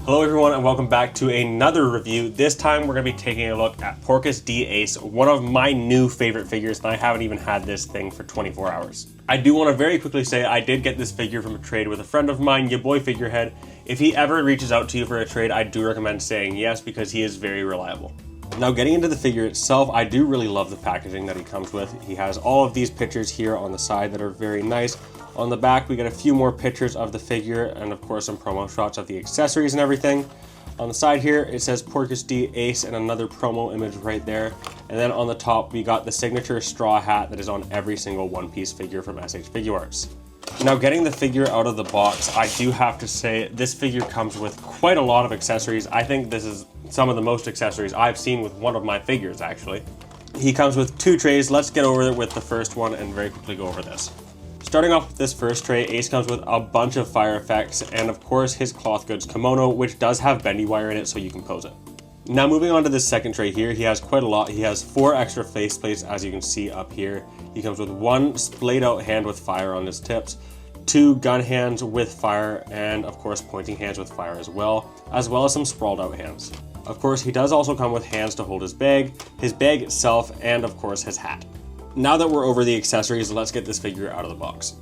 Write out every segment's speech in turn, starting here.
Hello everyone and welcome back to another review. This time we're going to be taking a look at Porcus D Ace, one of my new favorite figures, and I haven't even had this thing for 24 hours. I do want to very quickly say I did get this figure from a trade with a friend of mine, your boy Figurehead. If he ever reaches out to you for a trade, I do recommend saying yes because he is very reliable. Now getting into the figure itself, I do really love the packaging that he comes with. He has all of these pictures here on the side that are very nice. On the back, we get a few more pictures of the figure and of course some promo shots of the accessories and everything. On the side here, it says Porcus D Ace and another promo image right there. And then on the top, we got the signature straw hat that is on every single One Piece figure from SH Figuarts. Now getting the figure out of the box, I do have to say this figure comes with quite a lot of accessories. I think this is some of the most accessories I've seen with one of my figures actually. He comes with two trays. Let's get over it with the first one and very quickly go over this. Starting off with this first tray, Ace comes with a bunch of fire effects and of course his cloth goods kimono, which does have bendy wire in it so you can pose it. Now moving on to this second tray here, he has quite a lot. He has 4 extra face plates as you can see up here. He comes with 1 splayed out hand with fire on his tips, 2 gun hands with fire, and of course pointing hands with fire as well as some sprawled out hands. Of course he does also come with hands to hold his bag itself, and of course his hat. Now that we're over the accessories, let's get this figure out of the box.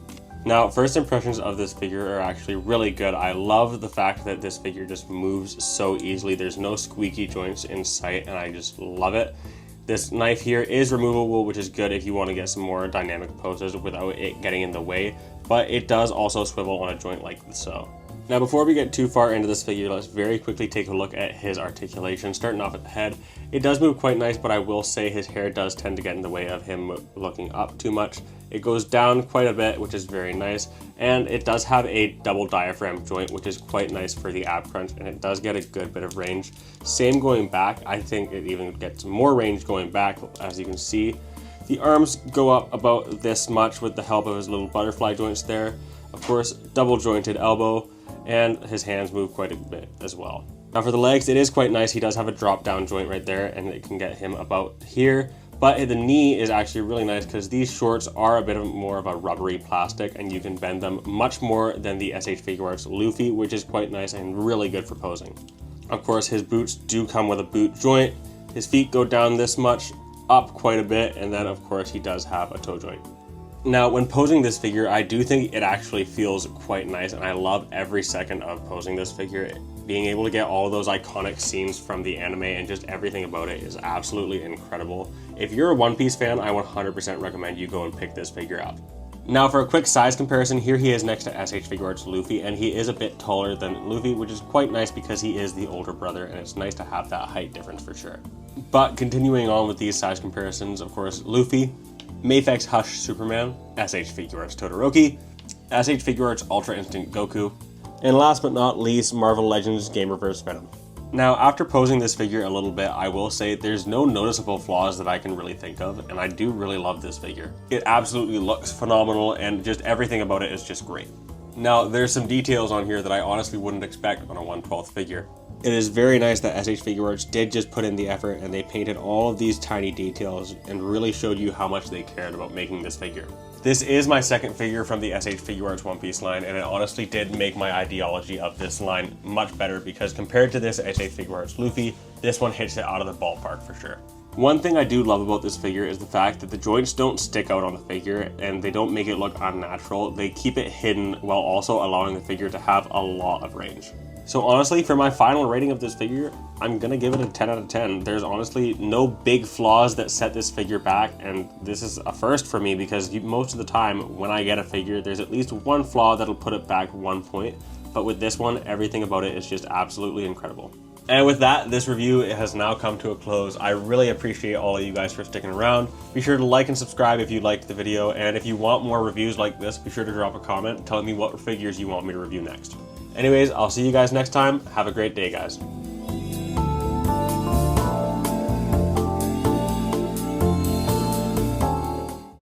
Now, first impressions of this figure are actually really good. I love the fact that this figure just moves so easily. There's no squeaky joints in sight, and I just love it. This knife here is removable, which is good if you want to get some more dynamic poses without it getting in the way, but it does also swivel on a joint like so. Now before we get too far into this figure, let's very quickly take a look at his articulation. Starting off at the head, it does move quite nice, but I will say his hair does tend to get in the way of him looking up too much. It goes down quite a bit, which is very nice, and it does have a double diaphragm joint, which is quite nice for the ab crunch, and it does get a good bit of range. Same going back. I think it even gets more range going back, as you can see. The arms go up about this much with the help of his little butterfly joints there. Of course, double jointed elbow, and his hands move quite a bit as well. Now for the legs, it is quite nice. He does have a drop down joint right there, and it can get him about here. But the knee is actually really nice because these shorts are a bit more of a rubbery plastic, and you can bend them much more than the SH Figuarts Luffy, which is quite nice and really good for posing. Of course, his boots do come with a boot joint. His feet go down this much, up quite a bit, and then of course he does have a toe joint. Now, when posing this figure, I do think it actually feels quite nice, and I love every second of posing this figure. Being able to get all of those iconic scenes from the anime and just everything about it is absolutely incredible. If you're a One Piece fan, I 100% recommend you go and pick this figure up. Now for a quick size comparison, here he is next to SH Figuarts Luffy, and he is a bit taller than Luffy, which is quite nice because he is the older brother, and it's nice to have that height difference for sure. But continuing on with these size comparisons, of course, Luffy, Mafex Hush Superman, SH Figuarts Todoroki, SH Figuarts Ultra Instinct Goku, and last but not least, Marvel Legends Game Reverse Venom. Now, after posing this figure a little bit, I will say there's no noticeable flaws that I can really think of, and I do really love this figure. It absolutely looks phenomenal, and just everything about it is just great. Now, there's some details on here that I honestly wouldn't expect on a 1/12 figure. It is very nice that SH Figuarts did just put in the effort, and they painted all of these tiny details and really showed you how much they cared about making this figure. This is my second figure from the SH Figuarts One Piece line, and it honestly did make my ideology of this line much better because compared to this SH Figuarts Luffy, this one hits it out of the ballpark for sure. One thing I do love about this figure is the fact that the joints don't stick out on the figure and they don't make it look unnatural. They keep it hidden while also allowing the figure to have a lot of range. So honestly, for my final rating of this figure, I'm gonna give it a 10 out of 10. There's honestly no big flaws that set this figure back, and this is a first for me because most of the time when I get a figure, there's at least one flaw that'll put it back 1 point. But with this one, everything about it is just absolutely incredible. And with that, this review has now come to a close. I really appreciate all of you guys for sticking around. Be sure to like and subscribe if you liked the video, and if you want more reviews like this, be sure to drop a comment telling me what figures you want me to review next. Anyways, I'll see you guys next time. Have a great day, guys.